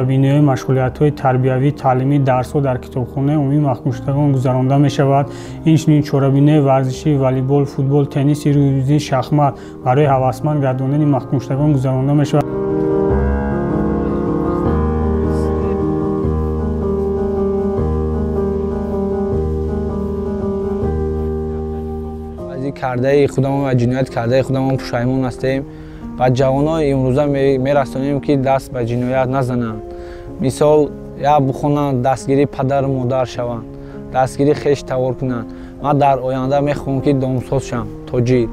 чорабиниҳои машғулиятҳои тарбиявӣ, таълимӣ, дарсҳо дар китобхона умумии маҳкумшудагон гузаронда мешавад. Инчунин чорабиниҳои варзишӣ, волейбол, футбол, тенниси рӯйюзӣ, шахмат барои ҳавасманд гардонидани маҳкумшудагон гузаронда мешавад. кардаи худамон ва ҷиноят кардаи худамон пушаймон ҳастем. Ба ҷавонони имрӯза мерасонем, ки даст ба ҷиноят назананд. Мисол, як бухонанд, дастгири падару модар шаванд, дастгири хеш тавор кунанд. Ман дар оянда мехоҳам, ки домсоз шавам, тоҷир.